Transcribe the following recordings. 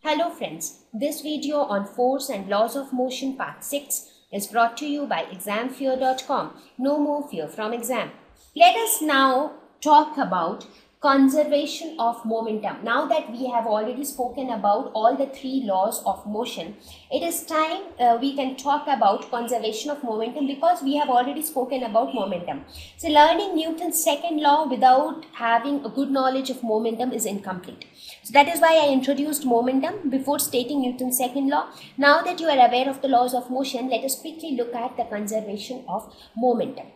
Hello friends, this video on Force and Laws of Motion Part 6 is brought to you by examfear.com. No more fear from exam. Let us now talk about conservation of momentum. Now that we have already spoken about all the three laws of motion, it is time we can talk about conservation of momentum because we have already spoken about momentum. So learning Newton's second law without having a good knowledge of momentum is incomplete. So that is why I introduced momentum before stating Newton's second law. Now that you are aware of the laws of motion, let us quickly look at the conservation of momentum.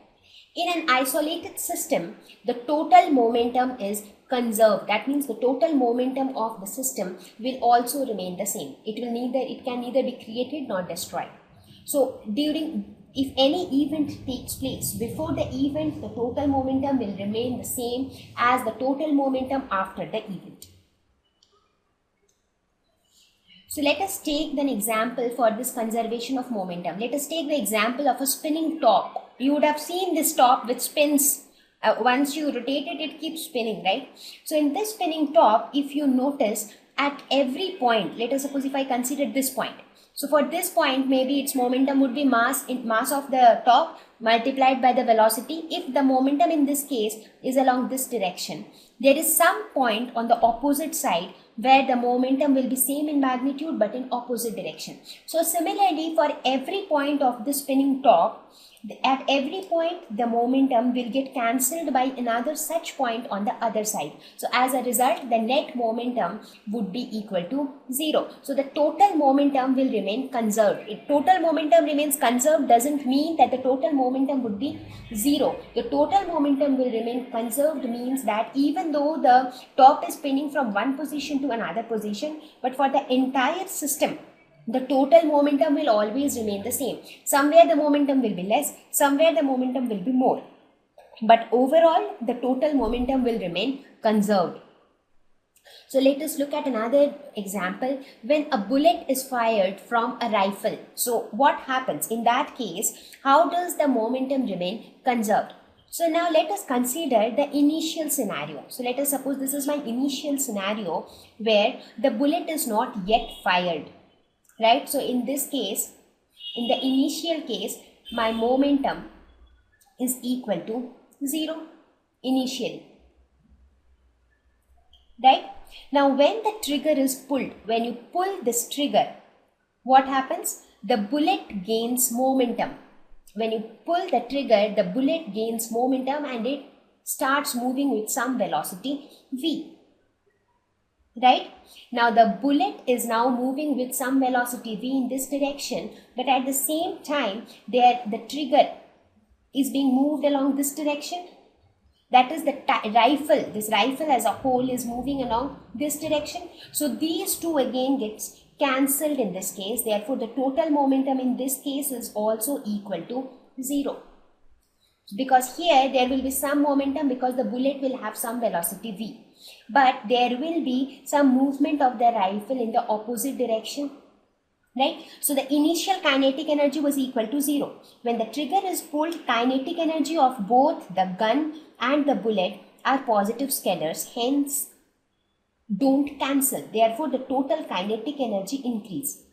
In an isolated system, the total momentum is conserved. That means the total momentum of the system will also remain the same. It can neither be created nor destroyed. So if any event takes place, before the event, the total momentum will remain the same as the total momentum after the event. So let us take an example for this conservation of momentum. Let us take the example of a spinning top. You would have seen this top which spins. Once you rotate it, it keeps spinning, right? So in this spinning top, if you notice at every point, let us suppose if I consider this point. So for this point, maybe its momentum would be mass of the top multiplied by the velocity. If the momentum in this case is along this direction, there is some point on the opposite side where the momentum will be same in magnitude but in opposite direction. So similarly, for every point of the spinning top, at every point the momentum will get cancelled by another such point on the other side. So as a result, the net momentum would be equal to 0. So the total momentum will remain conserved. If total momentum remains conserved doesn't mean that the total momentum would be 0. The total momentum will remain conserved means that even though the top is spinning from one position to another position, but for the entire system, the total momentum will always remain the same. Somewhere the momentum will be less, somewhere the momentum will be more. But overall, the total momentum will remain conserved. So let us look at another example. When a bullet is fired from a rifle, so what happens? In that case, how does the momentum remain conserved? So now let us consider the initial scenario. So let us suppose this is my initial scenario where the bullet is not yet fired. Right, so in this case, in the initial case, my momentum is equal to 0 initially. Right, now when the trigger is pulled, when you pull this trigger, what happens? The bullet gains momentum. When you pull the trigger, the bullet gains momentum and it starts moving with some velocity v. Right, now the bullet is now moving with some velocity v in this direction, but at the same time the trigger is being moved along this direction. That is, this rifle as a whole is moving along this direction. So these two again gets cancelled in this case. Therefore the total momentum in this case is also equal to 0. Because here there will be some momentum because the bullet will have some velocity v. But there will be some movement of the rifle in the opposite direction, right? So the initial kinetic energy was equal to 0. When the trigger is pulled, kinetic energy of both the gun and the bullet are positive scalars, hence don't cancel. Therefore, the total kinetic energy increase,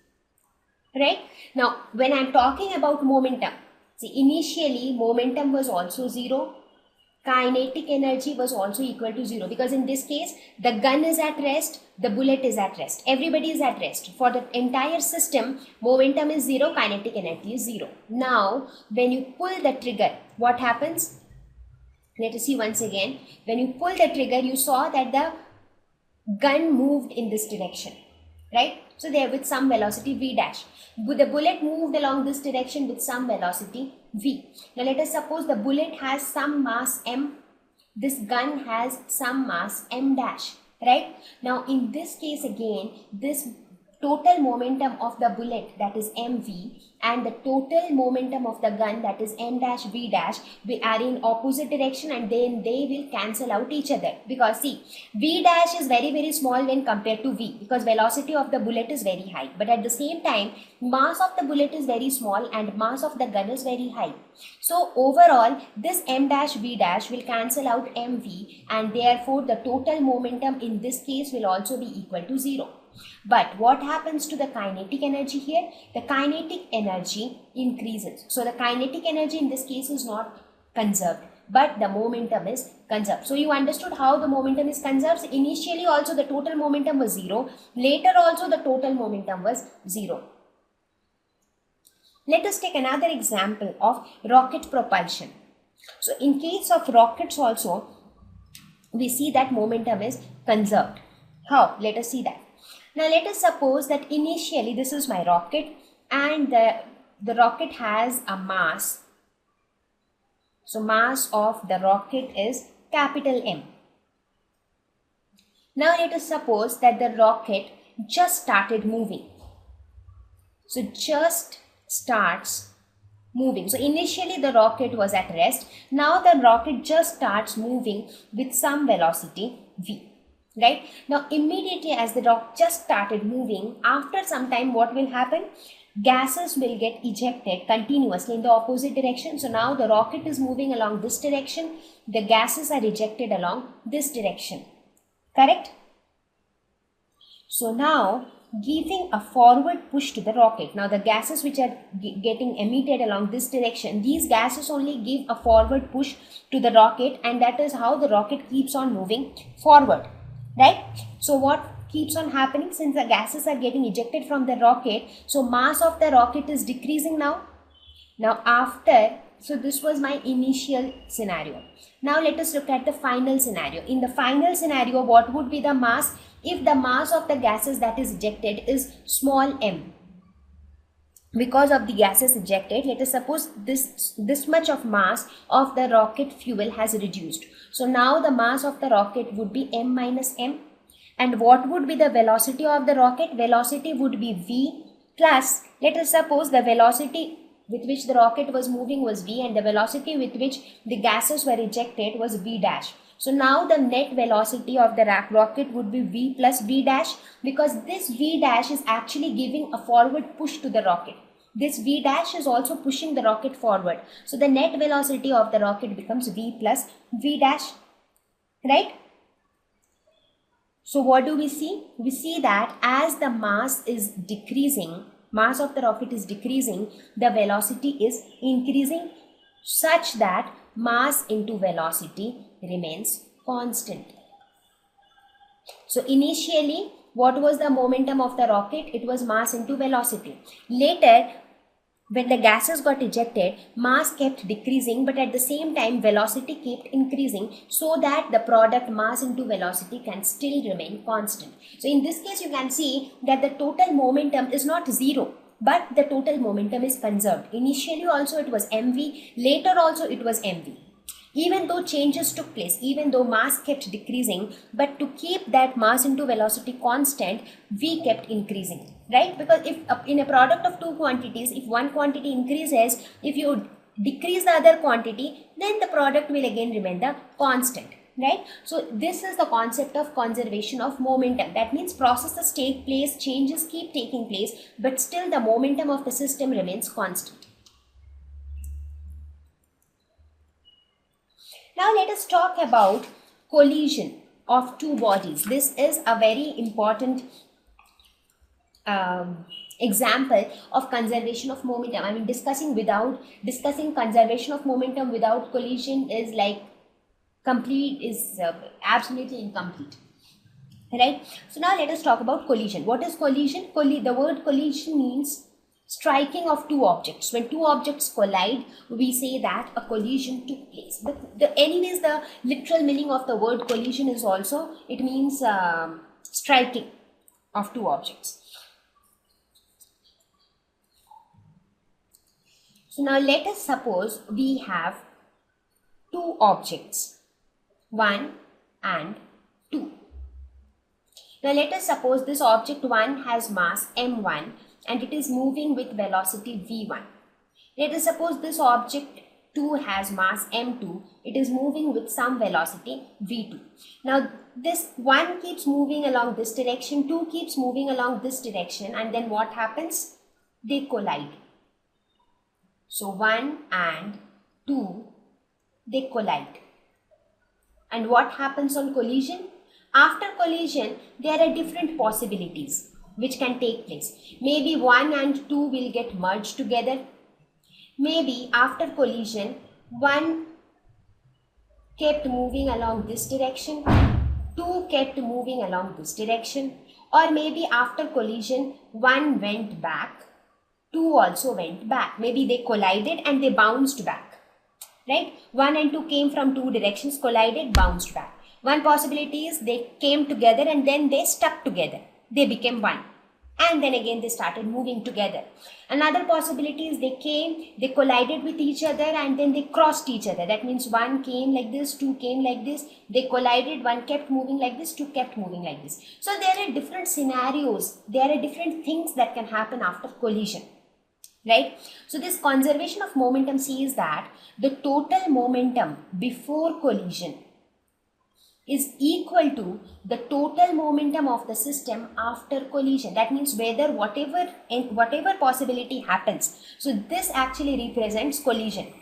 right? Now, when I'm talking about momentum, see, initially momentum was also 0. Kinetic energy was also equal to 0 because in this case the gun is at rest, the bullet is at rest, everybody is at rest. For the entire system, momentum is 0, kinetic energy is 0. Now when you pull the trigger, what happens? Let us see once again. When you pull the trigger, you saw that the gun moved in this direction, right? So there with some velocity v dash. The bullet moved along this direction with some velocity v. Now let us suppose the bullet has some mass m, this gun has some mass m dash, right? Now in this case again, this total momentum of the bullet, that is mv, and the total momentum of the gun, that is m dash v dash, we are in opposite direction and then they will cancel out each other. Because see, v dash is very small when compared to v because velocity of the bullet is very high, but at the same time mass of the bullet is very small and mass of the gun is very high. So overall this m dash v dash will cancel out mv and therefore the total momentum in this case will also be equal to 0. But what happens to the kinetic energy here? The kinetic energy increases. So the kinetic energy in this case is not conserved, but the momentum is conserved. So you understood how the momentum is conserved. So initially also the total momentum was 0. Later also the total momentum was 0. Let us take another example of rocket propulsion. So in case of rockets also, we see that momentum is conserved. How? Let us see that. Now let us suppose that initially this is my rocket and the rocket has a mass. So mass of the rocket is capital M. Now let us suppose that the rocket just started moving. So just starts moving. So initially the rocket was at rest. Now the rocket just starts moving with some velocity v. Right? Now immediately as the rocket just started moving, after some time what will happen? Gases will get ejected continuously in the opposite direction. So now the rocket is moving along this direction. The gases are ejected along this direction. Correct? So now giving a forward push to the rocket. Now the gases which are getting emitted along this direction, these gases only give a forward push to the rocket, and that is how the rocket keeps on moving forward. Right? So what keeps on happening, since the gases are getting ejected from the rocket, so mass of the rocket is decreasing now. Now after, so this was my initial scenario. Now let us look at the final scenario. In the final scenario, what would be the mass? If the mass of the gases that is ejected is small m, because of the gases ejected, let us suppose this much of mass of the rocket fuel has reduced. So now the mass of the rocket would be m minus m. And what would be the velocity of the rocket? Velocity would be v plus, let us suppose the velocity with which the rocket was moving was v, and the velocity with which the gases were ejected was v dash. So now the net velocity of the rocket would be v plus v dash, because this v dash is actually giving a forward push to the rocket. This v dash is also pushing the rocket forward. So the net velocity of the rocket becomes v plus v dash. Right? So what do we see? We see that as the mass is decreasing, mass of the rocket is decreasing, the velocity is increasing, such that mass into velocity remains constant. So initially, what was the momentum of the rocket? It was mass into velocity. Later, when the gases got ejected, mass kept decreasing, but at the same time velocity kept increasing, so that the product mass into velocity can still remain constant. So in this case, you can see that the total momentum is not zero, but the total momentum is conserved. Initially also it was mv, later also it was mv. Even though changes took place, even though mass kept decreasing, but to keep that mass into velocity constant, v kept increasing, right? Because if in a product of two quantities, if one quantity increases, if you decrease the other quantity, then the product will again remain the constant, right? So this is the concept of conservation of momentum. That means processes take place, changes keep taking place, but still the momentum of the system remains constant. Now let us talk about collision of two bodies. This is a very important example of conservation of momentum. I mean, discussing conservation of momentum without collision is like absolutely incomplete. Right? So now let us talk about collision. What is collision? The word collision means striking of two objects. When two objects collide, we say that a collision took place. Anyways, the literal meaning of the word collision is also, it means striking of two objects. So now let us suppose we have two objects, 1 and 2. Now let us suppose this object 1 has mass m1 and it is moving with velocity v1. Let us suppose this object 2 has mass m2, it is moving with some velocity v2. Now this 1 keeps moving along this direction, 2 keeps moving along this direction, and then what happens? They collide. So 1 and 2, they collide. And what happens on collision? After collision, there are different possibilities. which can take place. Maybe 1 and 2 will get merged together. Maybe after collision, 1 kept moving along this direction, 2 kept moving along this direction, or maybe after collision, 1 went back, 2 also went back. Maybe they collided and they bounced back, right? 1 and 2 came from 2 directions, collided, bounced back. One possibility is they came together and then they stuck together. They became one. And then again they started moving together. Another possibility is they collided with each other and then they crossed each other. That means 1 came like this, 2 came like this, they collided, 1 kept moving like this, 2 kept moving like this. So there are different scenarios, there are different things that can happen after collision, right? So this conservation of momentum says that the total momentum before collision is equal to the total momentum of the system after collision. That means whatever possibility happens. So this actually represents collision.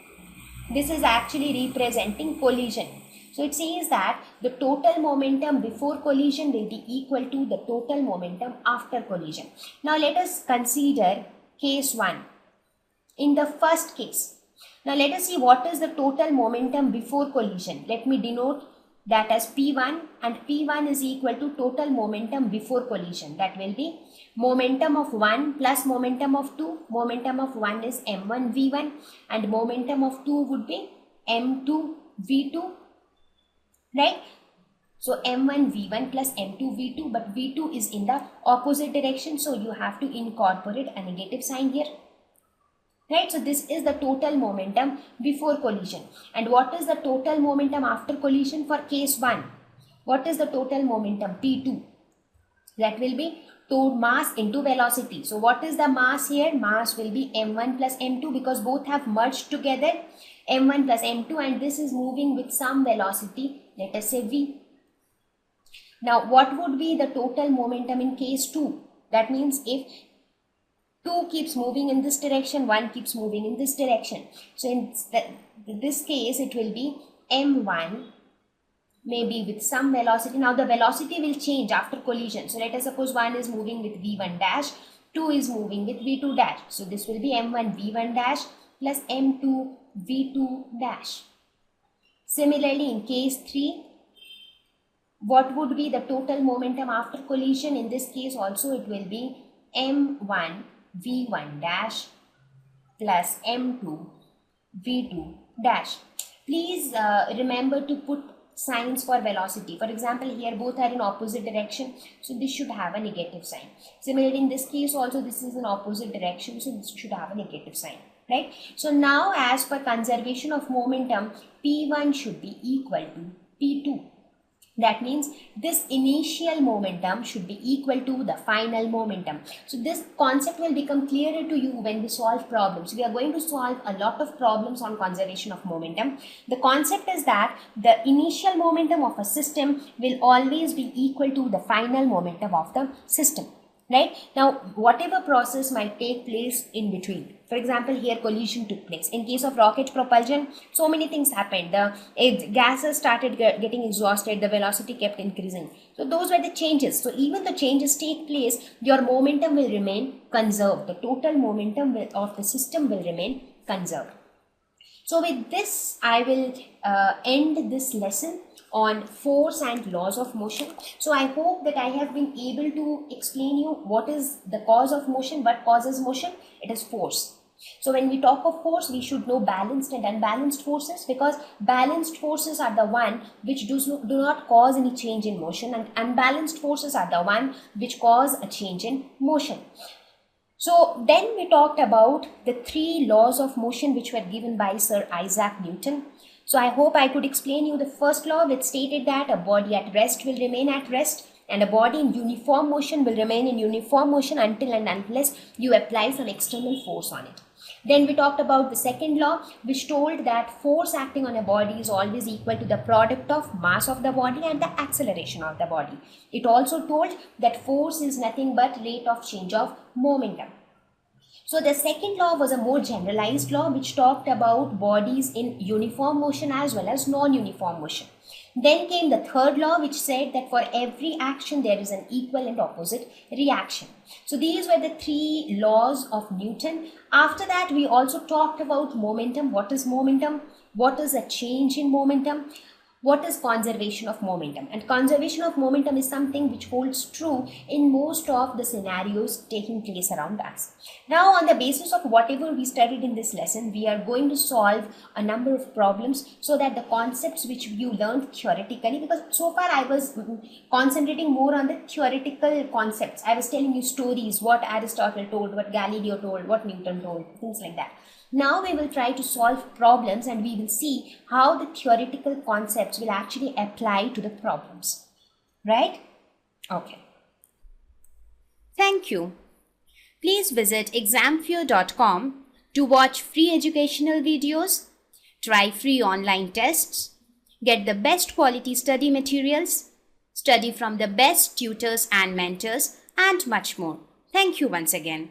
This is actually representing collision. So it says that the total momentum before collision will be equal to the total momentum after collision. Now let us consider case 1. In the first case, now let us see what is the total momentum before collision. Let me denote that as P1, and P1 is equal to total momentum before collision. That will be momentum of 1 plus momentum of 2. Momentum of 1 is m1 v1 and momentum of 2 would be m2 v2, right? So m1 v1 plus m2 v2, but v2 is in the opposite direction, so you have to incorporate a negative sign here. Right, so this is the total momentum before collision. And what is the total momentum after collision for case 1? What is the total momentum? P2. That will be mass into velocity. So what is the mass here? Mass will be m1 plus m2 because both have merged together, m1 plus m2, and this is moving with some velocity, let us say v. Now what would be the total momentum in case 2? That means if 2 keeps moving in this direction, 1 keeps moving in this direction. So in this case, it will be m1 maybe with some velocity. Now the velocity will change after collision. So let us suppose 1 is moving with v1 dash, 2 is moving with v2 dash. So this will be m1 v1 dash plus m2 v2 dash. Similarly, in case 3, what would be the total momentum after collision? In this case also it will be m1 v1 dash plus m2 v2 dash. Please remember to put signs for velocity. For example, here both are in opposite direction, so this should have a negative sign. Similarly, in this case also this is in opposite direction, so this should have a negative sign, right? So now as per conservation of momentum, P1 should be equal to P2. That means this initial momentum should be equal to the final momentum. So this concept will become clearer to you when we solve problems. We are going to solve a lot of problems on conservation of momentum. The concept is that the initial momentum of a system will always be equal to the final momentum of the system. Right? Now, whatever process might take place in between. For example, here collision took place. In case of rocket propulsion, so many things happened. The gases started getting exhausted, the velocity kept increasing. So those were the changes. So even the changes take place, your momentum will remain conserved. The total momentum of the system will remain conserved. So with this, I will end this lesson on force and laws of motion. So I hope that I have been able to explain you what is the cause of motion, what causes motion. It is force. So when we talk of force, we should know balanced and unbalanced forces, because balanced forces are the one which do not cause any change in motion, and unbalanced forces are the one which cause a change in motion. So then we talked about the 3 laws of motion which were given by Sir Isaac Newton. So I hope I could explain you the first law, which stated that a body at rest will remain at rest and a body in uniform motion will remain in uniform motion until and unless you apply some external force on it. Then we talked about the second law, which told that force acting on a body is always equal to the product of mass of the body and the acceleration of the body. It also told that force is nothing but rate of change of momentum. So the second law was a more generalized law which talked about bodies in uniform motion as well as non-uniform motion. Then came the third law which said that for every action there is an equal and opposite reaction. So these were the three laws of Newton. After that we also talked about momentum. What is momentum? What is a change in momentum? What is conservation of momentum? And conservation of momentum is something which holds true in most of the scenarios taking place around us. Now, on the basis of whatever we studied in this lesson, we are going to solve a number of problems so that the concepts which you learned theoretically, because so far I was concentrating more on the theoretical concepts. I was telling you stories, what Aristotle told, what Galileo told, what Newton told, things like that. Now we will try to solve problems and we will see how the theoretical concepts will actually apply to the problems. Right? Okay. Thank you. Please visit examfear.com to watch free educational videos, try free online tests, get the best quality study materials, study from the best tutors and mentors, and much more. Thank you once again.